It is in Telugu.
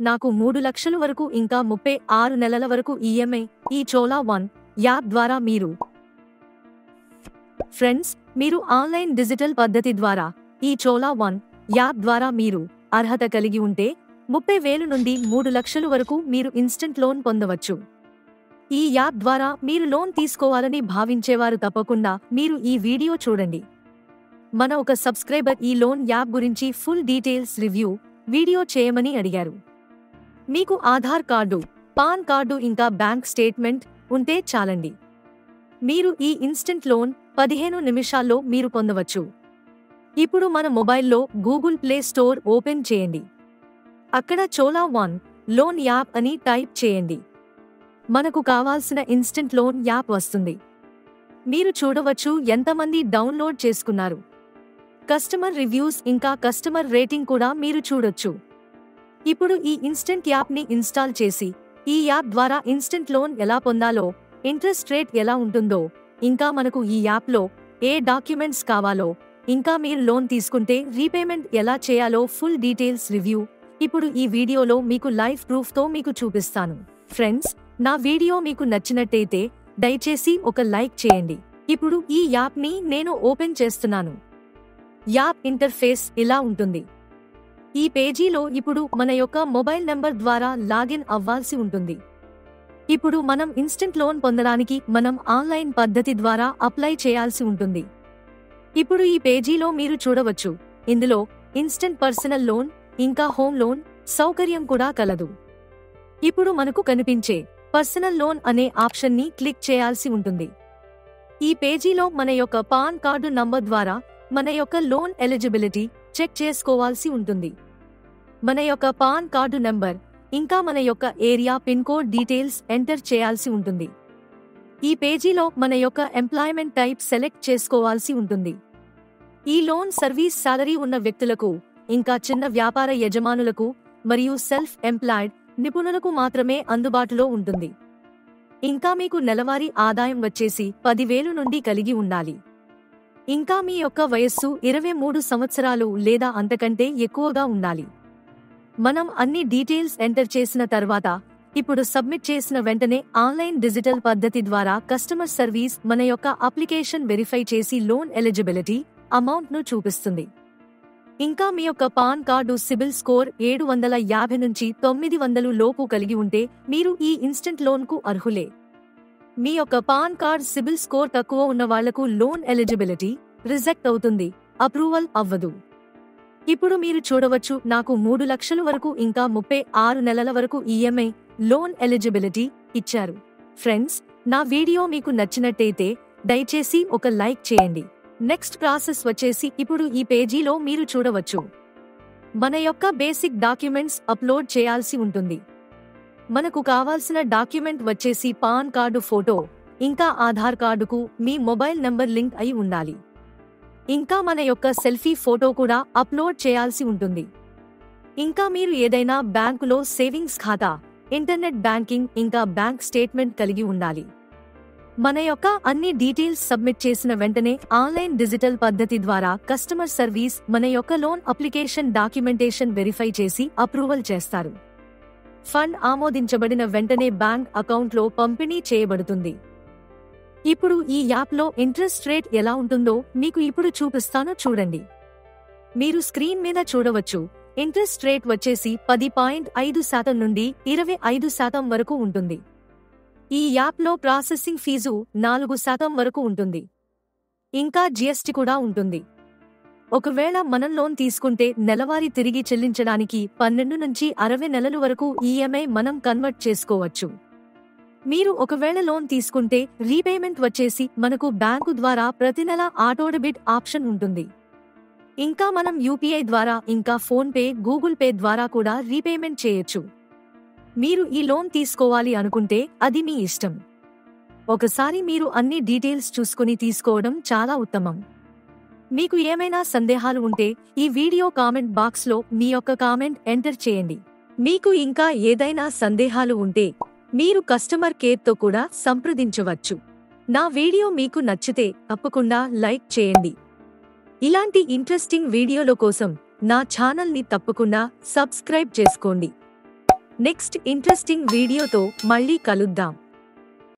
నాకు 3 లక్షల వరకు ఇంకా 36 నెలల వరకు ఈఎంఐ ఈ చోలా వన్ యాప్ ద్వారా మీరు ఫ్రెండ్స్, మీరు ఆన్లైన్ డిజిటల్ పద్ధతి ద్వారా ఈ చోలా వన్ యాప్ ద్వారా మీరు అర్హత కలిగి ఉంటే 30,000 నుండి 3 లక్షల వరకు మీరు ఇన్స్టెంట్ లోన్ పొందవచ్చు. ఈ యాప్ ద్వారా మీరు లోన్ తీసుకోవాలని భావించేవారు తప్పకుండా మీరు ఈ వీడియో చూడండి. మన ఒక సబ్స్క్రైబర్ ఈ లోన్ యాప్ గురించి ఫుల్ డీటెయిల్స్ రివ్యూ వీడియో చేయమని అడిగారు. మీకు ఆధార్ కార్డు, పాన్ కార్డు ఇంకా బ్యాంక్ స్టేట్మెంట్ ఉంటే చాలండి. మీరు ఈ ఇన్స్టెంట్ లోన్ 15 నిమిషాల్లో మీరు పొందవచ్చు. ఇప్పుడు మన మొబైల్లో గూగుల్ ప్లే స్టోర్ ఓపెన్ చేయండి. అక్కడ చోలా వన్ లోన్ యాప్ అని టైప్ చేయండి. మనకు కావాల్సిన ఇన్స్టెంట్ లోన్ యాప్ వస్తుంది. మీరు చూడవచ్చు ఎంతమంది డౌన్లోడ్ చేసుకున్నారు. కస్టమర్ రివ్యూస్ ఇంకా కస్టమర్ రేటింగ్ కూడా మీరు చూడొచ్చు. ఇప్పుడు ఈ ఇన్స్టెంట్ యాప్ని ఇన్స్టాల్ చేసి ఈ యాప్ ద్వారా ఇన్స్టెంట్ లోన్ ఎలా పొందాలో, ఇంట్రెస్ట్ రేట్ ఎలా ఉంటుందో, ఇంకా మనకు ఈ యాప్లో ఏ డాక్యుమెంట్స్ కావాలో, ఇంకా మీరు లోన్ తీసుకుంటే రీపేమెంట్ ఎలా చేయాలో ఫుల్ డీటెయిల్స్ రివ్యూ ఇప్పుడు ఈ వీడియోలో మీకు లైవ్ ప్రూఫ్తో మీకు చూపిస్తాను. ఫ్రెండ్స్, నా వీడియో మీకు నచ్చినట్టయితే దయచేసి ఒక లైక్ చేయండి. ఇప్పుడు ఈ యాప్ని నేను ఓపెన్ చేస్తున్నాను. యాప్ ఇంటర్ఫేస్ ఇలా ఉంటుంది. ఈ పేజీలో ఇప్పుడు మన యొక్క మొబైల్ నంబర్ ద్వారా లాగిన్ అవ్వాల్సి ఉంటుంది. ఇప్పుడు మనం ఇన్స్టెంట్ లోన్ పొందడానికి మనం ఆన్లైన్ పద్ధతి ద్వారా అప్లై చేయాల్సి ఉంటుంది. ఇప్పుడు ఈ పేజీలో మీరు చూడవచ్చు, ఇందులో ఇన్స్టెంట్ పర్సనల్ లోన్ ఇంకా హోమ్ లోన్ సౌకర్యం కూడా కలదు. ఇప్పుడు మనకు కనిపించే పర్సనల్ లోన్ అనే ఆప్షన్ని క్లిక్ చేయాల్సి ఉంటుంది. ఈ పేజీలో మన యొక్క పాన్ కార్డు నంబర్ ద్వారా మన యొక్క లోన్ ఎలిజిబిలిటీ చెక్ చేసుకోవాల్సి ఉంటుంది. మన యొక్క పాన్ కార్డు నంబర్ ఇంకా మన యొక్క area pin code details enter చేయాల్సి ఉంటుంది. ఈ పేజీలో మన యొక్క ఎంప్లాయ్మెంట్ టైప్ సెలెక్ట్ చేసుకోవాల్సి ఉంటుంది. ఈ లోన్ సర్వీస్ సాలరీ ఉన్న వ్యక్తులకు, ఇంకా చిన్న వ్యాపార యజమానులకు మరియు సెల్ఫ్ ఎంప్లాయ్డ్ నిపుణులకు మాత్రమే అందుబాటులో ఉంటుంది. ఇంకా మీకు నెలవారీ ఆదాయం వచ్చేసి 10,000 నుండి కలిగి ఉండాలి. ఇంకా మీ యొక్క వయస్సు 23 సంవత్సరాలు లేదా అంతకంటే ఎక్కువగా ఉండాలి. మనం అన్ని డీటెయిల్స్ ఎంటర్ చేసిన తర్వాత ఇప్పుడు సబ్మిట్ చేసిన వెంటనే ఆన్లైన్ డిజిటల్ పద్ధతి ద్వారా కస్టమర్ సర్వీస్ మన యొక్క అప్లికేషన్ వెరిఫై చేసి లోన్ ఎలిజిబిలిటీ అమౌంట్ను చూపిస్తుంది. ఇంకా మీ యొక్క పాన్ కార్డు సిబిల్ స్కోర్ 750 నుంచి 900 లోపు కలిగి ఉంటే మీరు ఈ ఇన్స్టెంట్ లోన్కు అర్హులే. మీ యొక్క పాన్ కార్డ్ సిబిల్ స్కోర్ తక్కువ ఉన్న వాళ్లకు లోన్ ఎలిజిబిలిటీ రిజెక్ట్ అవుతుంది, అప్రూవల్ అవ్వదు. ఇప్పుడు మీరు చూడవచ్చు, నాకు 3 లక్షల వరకు ఇంకా 36 నెలల వరకు ఈఎంఐ లోన్ ఎలిజిబిలిటీ ఇచ్చారు. ఫ్రెండ్స్, నా వీడియో మీకు నచ్చినట్టయితే దయచేసి ఒక లైక్ చేయండి. నెక్స్ట్ ప్రాసెస్ వచ్చేసి ఇప్పుడు ఈ పేజీలో మీరు చూడవచ్చు, మన యొక్క బేసిక్ డాక్యుమెంట్స్ అప్లోడ్ చేయాల్సి ఉంటుంది. మనకు కావాల్సిన డాక్యుమెంట్ వచ్చేసి పాన్ కార్డు ఫోటో, ఇంకా ఆధార్ కార్డుకు మీ మొబైల్ నంబర్ లింక్ అయి ఉండాలి. ఇంకా మన యొక్క సెల్ఫీ ఫోటో కూడా అప్లోడ్ చేయాల్సి ఉంటుంది. ఇంకా మీరు ఏదైనా బ్యాంకులో సేవింగ్స్ ఖాతా, ఇంటర్నెట్ బ్యాంకింగ్ ఇంకా బ్యాంక్ స్టేట్మెంట్ కలిగి ఉండాలి. మన యొక్క అన్ని డీటెయిల్స్ సబ్మిట్ చేసిన వెంటనే ఆన్లైన్ డిజిటల్ పద్ధతి ద్వారా కస్టమర్ సర్వీస్ మన యొక్క లోన్ అప్లికేషన్ డాక్యుమెంటేషన్ వెరిఫై చేసి అప్రూవల్ చేస్తారు. ఫండ్ ఆమోదించబడిన వెంటనే బ్యాంక్ అకౌంట్లో పంపిణీ చేయబడుతుంది. ఇప్పుడు ఈ యాప్లో ఇంట్రెస్ట్ రేట్ ఎలా ఉంటుందో మీకు ఇప్పుడు చూపిస్తాను, చూడండి. మీరు స్క్రీన్ మీద చూడవచ్చు, ఇంట్రెస్ట్ రేట్ వచ్చేసి 10.5% నుండి 25% వరకు ఉంటుంది. ఈ యాప్లో ప్రాసెసింగ్ ఫీజు 4% వరకు ఉంటుంది. ఇంకా జీఎస్టీ కూడా ఉంటుంది. ఒకవేళ మనం లోన్ తీసుకుంటే నెలవారీ తిరిగి చెల్లించడానికి 12 నుంచి 60 నెలల వరకు ఈఎంఐ మనం కన్వర్ట్ చేసుకోవచ్చు. మీరు ఒకవేళ లోన్ తీసుకుంటే రీపేమెంట్ వచ్చేసి మనకు బ్యాంకు ద్వారా ప్రతి నెల ఆటో డెబిట్ ఆప్షన్ ఉంటుంది. ఇంకా మనం యూపీఐ ద్వారా ఇంకా ఫోన్ పే, గూగుల్ పే ద్వారా కూడా రీపేమెంట్ చేయొచ్చు. మీరు ఈ లోన్ తీసుకోవాలి అనుకుంటే అది మీ ఇష్టం. ఒకసారి మీరు అన్ని డీటెయిల్స్ చూసుకుని తీసుకోవడం చాలా ఉత్తమం. మీకు ఏమైనా సందేహాలు ఉంటే ఈ వీడియో కామెంట్ బాక్స్లో మీ యొక్క కామెంట్ ఎంటర్ చేయండి. మీకు ఇంకా ఏదైనా సందేహాలు ఉంటే మీరు కస్టమర్ కేర్తో కూడా సంప్రదించవచ్చు. నా వీడియో మీకు నచ్చితే తప్పకుండా లైక్ చేయండి. ఇలాంటి ఇంట్రెస్టింగ్ వీడియోల కోసం నా ఛానల్ని తప్పకుండా సబ్స్క్రైబ్ చేసుకోండి. నెక్స్ట్ ఇంట్రెస్టింగ్ వీడియోతో మళ్ళీ కలుద్దాం.